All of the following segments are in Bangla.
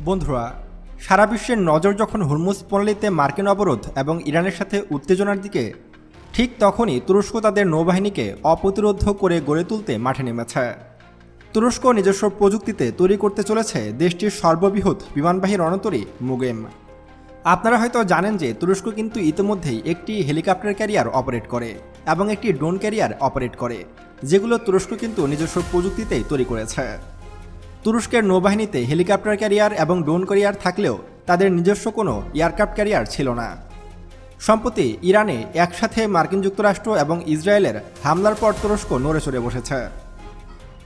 বন্ধুরা, সারা বিশ্বের নজর যখন হুরমুজ প্রণালীতে মার্কিন অবরোধ এবং ইরানের সাথে উত্তেজনার দিকে, ঠিক তখনই তুরস্ক তাদের নৌবাহিনীকে অপ্রতিরোধ করে গড়ে তুলতে মাঠে নেমেছে। তুরস্ক নিজস্ব প্রযুক্তিতে তৈরি করতে চলেছে দেশটির সর্ববৃহৎ বিমানবাহী রণতরী মুগেম। আপনারা হয়তো জানেন যে তুরস্ক কিন্তু ইতিমধ্যেই একটি হেলিকপ্টার ক্যারিয়ার অপারেট করে এবং একটি ড্রোন ক্যারিয়ার অপারেট করে, যেগুলো তুরস্ক কিন্তু নিজস্ব প্রযুক্তিতেই তৈরি করেছে। তুরস্কের নৌবাহিনীতে হেলিকপ্টার ক্যারিয়ার এবং ড্রোন ক্যারিয়ার থাকলেও তাদের নিজস্ব কোনো এয়ারক্রাফট ক্যারিয়ার ছিল না। সম্প্রতি ইরানে একসাথে মার্কিন যুক্তরাষ্ট্র এবং ইসরায়েলের হামলার পর তুরস্ক নড়ে চড়ে বসেছে।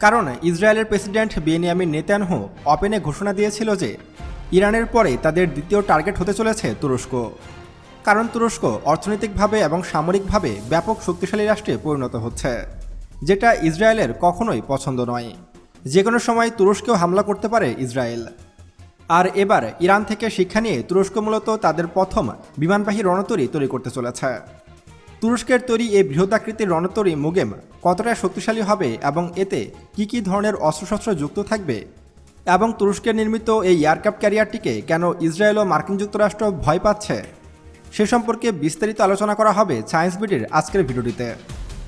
কারণ ইসরায়েলের প্রেসিডেন্ট বেনিয়ামিন নেতানয়াহু ওপেনে ঘোষণা দিয়েছিল যে ইরানের পরে তাদের দ্বিতীয় টার্গেট হতে চলেছে তুরস্ক। কারণ তুরস্ক অর্থনৈতিকভাবে এবং সামরিকভাবে ব্যাপক শক্তিশালী রাষ্ট্রে পরিণত হচ্ছে, যেটা ইসরায়েলের কখনোই পছন্দ নয়। যে কোনো সময় তুরস্কেও হামলা করতে পারে ইসরায়েল। আর এবার ইরান থেকে শিক্ষা নিয়ে তুরস্ক মূলত তাদের প্রথম বিমানবাহী রণতরী তৈরি করতে চলেছে। তুরস্কের তৈরি এই বৃহদাকৃতির রণতরী মুগেম কতটা শক্তিশালী হবে এবং এতে কী ধরনের অস্ত্রশস্ত্র যুক্ত থাকবে, এবং তুরস্কের নির্মিত এই এয়ারক্রাফট ক্যারিয়ারটিকে কেন ইসরায়েল ও মার্কিন যুক্তরাষ্ট্র ভয় পাচ্ছে, সে সম্পর্কে বিস্তারিত আলোচনা করা হবে সায়েন্স বিডির আজকের ভিডিওটিতে।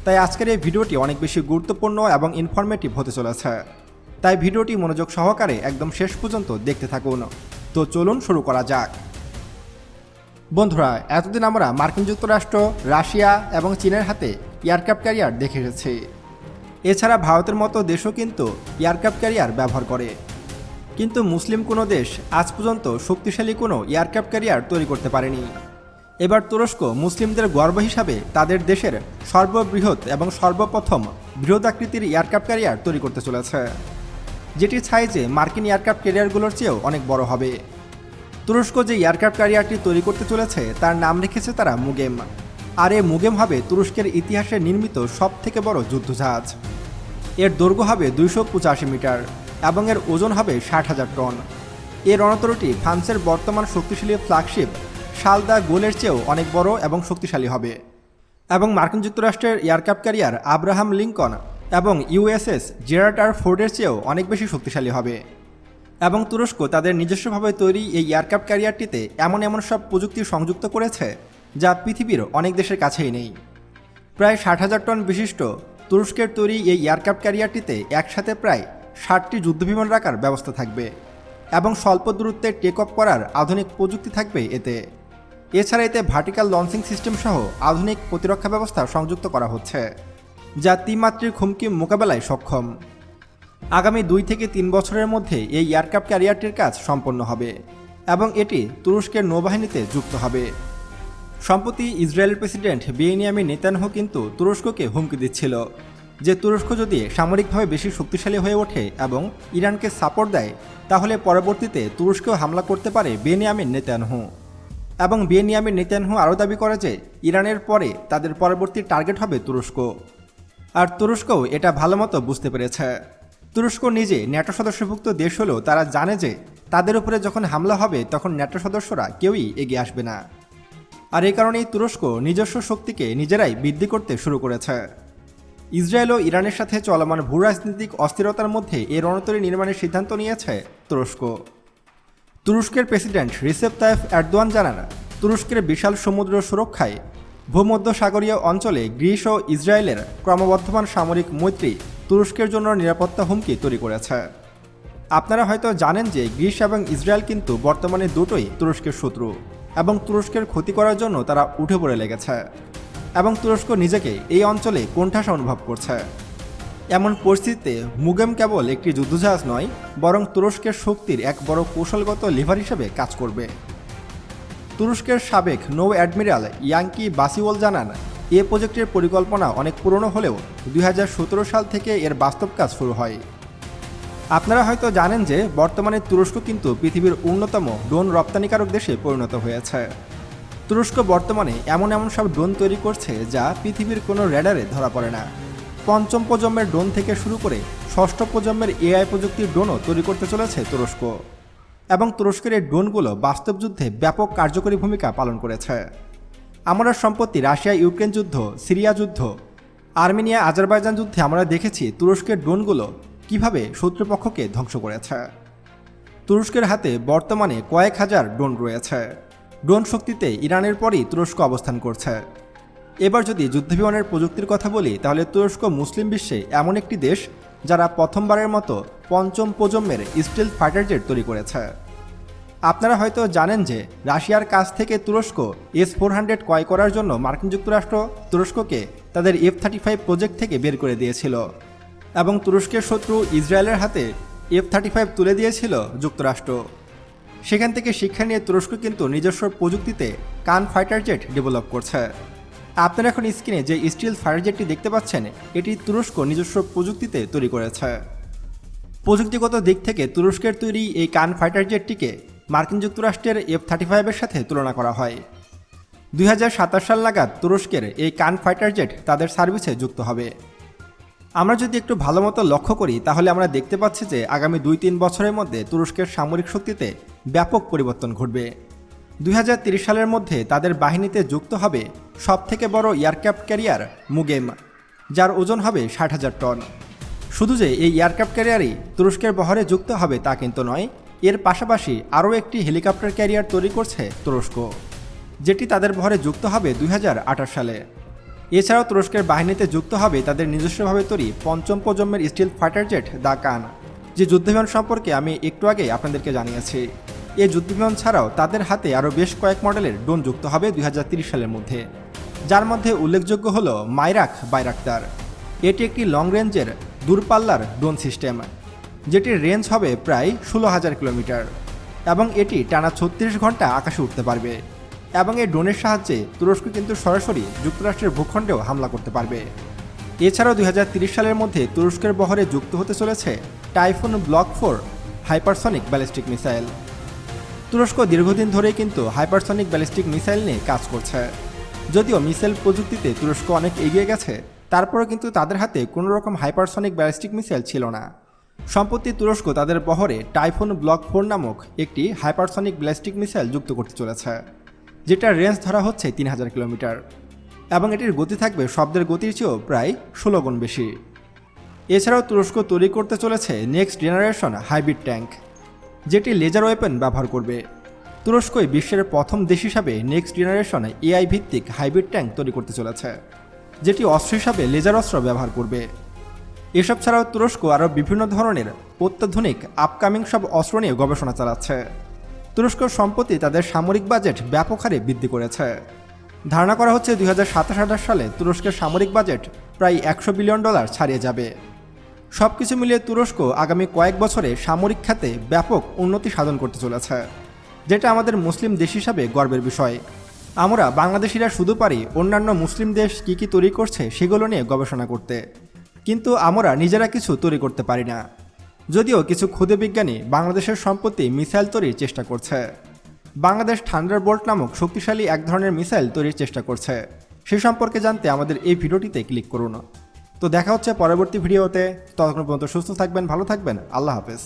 তাই আজকের এই ভিডিওটি অনেক বেশি গুরুত্বপূর্ণ এবং ইনফরমেটিভ হতে চলেছে। তাই ভিডিওটি মনোযোগ সহকারে একদম শেষ পর্যন্ত দেখতে থাকুন। তো চলুন শুরু করা যাক। বন্ধুরা, এতদিন আমরা মার্কিন যুক্তরাষ্ট্র, রাশিয়া এবং চীনের হাতে এয়ারক্রাফট ক্যারিয়ার দেখে এসেছি। এছাড়া ভারতের মতো দেশও কিন্তু এয়ারক্রাফট ক্যারিয়ার ব্যবহার করে, কিন্তু মুসলিম কোনো দেশ আজ পর্যন্ত শক্তিশালী কোনো এয়ারক্রাফট ক্যারিয়ার তৈরি করতে পারেনি। এবার তুরস্ক মুসলিমদের গর্ব হিসাবে তাদের দেশের সর্ববৃহৎ এবং সর্বপ্রথম বৃহদাকৃতির এয়ারক্রাফট ক্যারিয়ার তৈরি করতে চলেছে, যেটি সাইজে মার্কিন এয়ারক্রাফট ক্যারিয়ারগুলোর চেয়েও অনেক বড় হবে। তুরস্ক যে এয়ারক্রাফট ক্যারিয়ারটি তৈরি করতে চলেছে তার নাম রেখেছে তারা মুগেম। আর এই মুগেম হবে তুরস্কের ইতিহাসে নির্মিত সবথেকে বড় যুদ্ধজাহাজ। এর দৈর্ঘ্য হবে 285 মিটার এবং এর ওজন হবে 60,000 টন। এই রণতরীটি ফ্রান্সের বর্তমান শক্তিশালী ফ্ল্যাগশিপ শাল-দ্য গোলের চেয়েও অনেক বড় এবং শক্তিশালী হবে, এবং মার্কিন যুক্তরাষ্ট্রের এয়ারক্রাফট ক্যারিয়ার আব্রাহাম লিঙ্কন এবং ইউএসএস জেরার্ড আর ফোর্ডের চেয়েও অনেক বেশি শক্তিশালী হবে। এবং তুরস্ক তাদের নিজস্বভাবে তৈরি এই এয়ারক্রাফট ক্যারিয়ারটিতে এমন সব প্রযুক্তি সংযুক্ত করেছে যা পৃথিবীর অনেক দেশের কাছেই নেই। প্রায় 60,000 টন বিশিষ্ট তুরস্কের তৈরি এই এয়ারক্রাফট ক্যারিয়ারটিতে একসাথে প্রায় 60টি যুদ্ধবিমান রাখার ব্যবস্থা থাকবে এবং স্বল্প দূরত্বে টেক অফ করার আধুনিক প্রযুক্তি থাকবে এতে। এছাড়া এতে ভার্টিক্যাল লঞ্চিং সিস্টেম সহ আধুনিক প্রতিরক্ষা ব্যবস্থা সংযুক্ত করা হচ্ছে, যা ত্রিমাত্রিক হুমকি মোকাবেলায় সক্ষম। আগামী 2 থেকে 3 বছরের মধ্যে এই এয়ারক্রাফট ক্যারিয়ারটির কাজ সম্পন্ন হবে এবং এটি তুরস্কের নৌবাহিনীতে যুক্ত হবে। সম্প্রতি ইসরায়েলের প্রেসিডেন্ট বেনিয়ামিন নেতানয়াহু কিন্তু তুরস্ককে হুমকি দিচ্ছিল যে তুরস্ক যদি সামরিকভাবে বেশি শক্তিশালী হয়ে ওঠে এবং ইরানকে সাপোর্ট দেয়, তাহলে পরবর্তীতে তুরস্কেও হামলা করতে পারে বেনিয়ামিন নেতানয়াহু। এবং বেনিয়ামিন নেতানয়াহু আরও দাবি করে যে ইরানের পরে তাদের পরবর্তী টার্গেট হবে তুরস্ক। আর তুরস্কও এটা ভালোমতো বুঝতে পেরেছে। তুরস্ক নিজে ন্যাটো সদস্যভুক্ত দেশ হলেও তারা জানে যে তাদের উপরে যখন হামলা হবে তখন ন্যাটো সদস্যরা কেউই এগিয়ে আসবে না। আর এই কারণেই তুরস্ক নিজস্ব শক্তিকে নিজেরাই বৃদ্ধি করতে শুরু করেছে। ইসরায়েল ও ইরানের সাথে চলমান ভূরাজনৈতিক অস্থিরতার মধ্যে এই রণতরী নির্মাণের সিদ্ধান্ত নিয়েছে তুরস্ক। তুরস্কের প্রেসিডেন্ট রিসেপ তাইয়েপ এরদোয়ান জানান, তুরস্কের বিশাল সমুদ্র সুরক্ষায় ভূমধ্যসাগরীয় অঞ্চলে গ্রিস ও ইসরায়েলের ক্রমবর্ধমান সামরিক মৈত্রী তুরস্কের জন্য নিরাপত্তা হুমকি তৈরি করেছে। আপনারা হয়তো জানেন যে গ্রিস এবং ইসরায়েল কিন্তু বর্তমানে দুটোই তুরস্কের শত্রু এবং তুরস্কের ক্ষতি করার জন্য তারা উঠে পড়ে লেগেছে, এবং তুরস্ক নিজেকে এই অঞ্চলে কোণঠাসা অনুভব করছে। এমন পরিস্থিতিতে মুগেম কেবল একটি যুদ্ধজাহাজ নয়, বরং তুরস্কের শক্তির এক বড় কৌশলগত লিভার হিসেবে কাজ করবে। তুরস্কের সাবেক নৌ অ্যাডমিরাল ইয়াঙ্কি বাসিওল জানান, এ প্রজেক্টের পরিকল্পনা অনেক পুরনো হলেও 2017 সাল থেকে এর বাস্তব কাজ শুরু হয়। আপনারা হয়তো জানেন যে বর্তমানে তুরস্ক কিন্তু পৃথিবীর অন্যতম ড্রোন রপ্তানিকারক দেশে পরিণত হয়েছে। তুরস্ক বর্তমানে এমন সব ড্রোন তৈরি করছে যা পৃথিবীর কোনো র্যাডারে ধরা পড়ে না। 5ম প্রজন্মের ড্রোন থেকে শুরু করে 6ষ্ঠ প্রজন্মের এআই প্রযুক্তির ড্রোনও তৈরি করতে চলেছে তুরস্ক, এবং তুরস্কের এই ড্রোনগুলো বাস্তব যুদ্ধে ব্যাপক কার্যকরী ভূমিকা পালন করেছে। আমরা সম্প্রতি রাশিয়া ইউক্রেন যুদ্ধ, সিরিয়া যুদ্ধ, আর্মেনিয়া আজারবাইজান যুদ্ধে আমরা দেখেছি তুরস্কের ড্রোনগুলো কিভাবে শত্রুপক্ষকে ধ্বংস করেছে। তুরস্কের হাতে বর্তমানে কয়েক হাজার ড্রোন রয়েছে। ড্রোন শক্তিতে ইরানের পরই তুরস্ক অবস্থান করছে। এবার যদি যুদ্ধবিমানের প্রযুক্তির কথা বলি, তাহলে তুরস্ক মুসলিম বিশ্বে এমন একটি দেশ যারা প্রথমবারের মতো পঞ্চম প্রজন্মের স্টিলথ ফাইটার জেট তৈরি করেছে। আপনারা হয়তো জানেন যে রাশিয়ার কাছ থেকে তুরস্ক S-400 ক্রয় করার জন্য মার্কিন যুক্তরাষ্ট্র তুরস্ককে তাদের F-35 প্রজেক্ট থেকে বের করে দিয়েছিল এবং তুরস্কের শত্রু ইসরায়েলের হাতে F-35 তুলে দিয়েছিল যুক্তরাষ্ট্র। সেখান থেকে শিক্ষা নিয়ে তুরস্ক কিন্তু নিজস্ব প্রযুক্তিতে কান ফাইটার জেট ডেভেলপ করছে। আপনারা এখন স্ক্রিনে যে স্টিলথ ফাইটার জেটটি দেখতে পাচ্ছেন, এটি তুরস্ক নিজস্ব প্রযুক্তিতে তৈরি করেছে। প্রযুক্তিগত দিক থেকে তুরস্কের তৈরি এই কান ফাইটার জেটটিকে মার্কিন যুক্তরাষ্ট্রের F-35 এর সাথে তুলনা করা হয়। 2027 সাল নাগাদ তুরস্কের এই কান ফাইটার জেট তাদের সার্ভিসে যুক্ত হবে। আমরা যদি একটু ভালো মতো লক্ষ্য করি, তাহলে আমরা দেখতে পাচ্ছি যে আগামী 2-3 বছরের মধ্যে তুরস্কের সামরিক শক্তিতে ব্যাপক পরিবর্তন ঘটবে। 2030 সালের মধ্যে তাদের বাহিনীতে যুক্ত হবে সবথেকে বড় এয়ারক্রাফট ক্যারিয়ার মুগেম, যার ওজন হবে 60,000 টন। শুধু যে এই এয়ারক্রাফট ক্যারিয়ারই তুরস্কের বহরে যুক্ত হবে তা কিন্তু নয়, এর পাশাপাশি আরও একটি হেলিকপ্টার ক্যারিয়ার তৈরি করছে তুরস্ক, যেটি তাদের বহরে যুক্ত হবে 2028 সালে। এছাড়াও তুরস্কের বাহিনীতে যুক্ত হবে তাদের নিজস্বভাবে তৈরি পঞ্চম প্রজন্মের স্টিলথ ফাইটার জেট দ্য কান, যে যুদ্ধবিমান সম্পর্কে আমি একটু আগেই আপনাদেরকে জানিয়েছি। এই যুদ্ধবিমান ছাড়াও তাদের হাতে আরও বেশ কয়েক মডেলের ড্রোন যুক্ত হবে 2030 সালের মধ্যে, যার মধ্যে উল্লেখযোগ্য হল মাইরাক বাইরাক্তার। এটি একটি লং রেঞ্জের দূরপাল্লার ড্রোন সিস্টেম, যেটির রেঞ্জ হবে প্রায় 16,000 কিলোমিটার এবং এটি টানা 36 ঘন্টা আকাশে উঠতে পারবে। এবং এই ড্রোনের সাহায্যে তুরস্ক কিন্তু সরাসরি যুক্তরাষ্ট্রের ভূখণ্ডেও হামলা করতে পারবে। এছাড়াও 2030 সালের মধ্যে তুরস্কের বহরে যুক্ত হতে চলেছে typhoon block 4 hypersonic ballistic missile. তুরস্ক দীর্ঘদিন ধরেই কিন্তু হাইপারসনিক ব্যালিস্টিক মিসাইল নিয়ে কাজ করছে। যদিও মিসাইল প্রযুক্তিতে তুরস্ক অনেক এগিয়ে গেছে, তারপরেও কিন্তু তাদের হাতে কোনো রকম হাইপারসনিক ব্যালিস্টিক মিসাইল ছিল না। সম্প্রতি তুরস্ক তাদের বহরে টাইফুন ব্লক 4 নামক একটি হাইপারসনিক ব্যালিস্টিক মিসাইল যুক্ত করতে চলেছে, যেটার রেঞ্জ ধরা হচ্ছে 3000 কিলোমিটার এবং এটির গতি থাকবে শব্দের গতির চেয়েও প্রায় 16 গুণ বেশি। এছাড়াও তুরস্ক তৈরি করতে চলেছে নেক্সট জেনারেশন হাইব্রিড ট্যাঙ্ক, যেটি লেজার ওয়েপন ব্যবহার করবে। তুরস্কই বিশ্বের প্রথম দেশ হিসাবে নেক্সট জেনারেশন AI ভিত্তিক হাইব্রিড ট্যাঙ্ক তৈরি করতে চলেছে, যেটি অস্ত্র হিসাবে লেজার অস্ত্র ব্যবহার করবে। এসব ছাড়াও তুরস্ক আরও বিভিন্ন ধরনের অত্যাধুনিক আপকামিং সব অস্ত্র নিয়ে গবেষণা চালাচ্ছে। তুরস্ক সম্প্রতি তাদের সামরিক বাজেট ব্যাপক হারে বৃদ্ধি করেছে। ধারণা করা হচ্ছে 2027-28 সালে তুরস্কের সামরিক বাজেট প্রায় $100 বিলিয়ন ছাড়িয়ে যাবে। সব কিছু মিলিয়ে তুরস্ক আগামী কয়েক বছরে সামরিক খাতে ব্যাপক উন্নতি সাধন করতে চলেছে, যেটা আমাদের মুসলিম দেশ হিসাবে গর্বের বিষয়। আমরা বাংলাদেশিরা শুধু পারি অন্যান্য মুসলিম দেশ কী তৈরি করছে সেগুলো নিয়ে গবেষণা করতে, কিন্তু আমরা নিজেরা কিছু তৈরি করতে পারি না। যদিও কিছু ক্ষুদে বিজ্ঞানী বাংলাদেশের সম্প্রতি মিসাইল তৈরির চেষ্টা করছে। বাংলাদেশ থান্ডারবোল্ট নামক শক্তিশালী এক ধরনের মিসাইল তৈরির চেষ্টা করছে। সে সম্পর্কে জানতে আমাদের এই ভিডিওটিতে ক্লিক করুন। তো দেখা হচ্ছে পরবর্তী ভিডিওতে। ততক্ষণ পর্যন্ত সুস্থ থাকবেন, ভালো থাকবেন, আল্লাহ হাফেজ।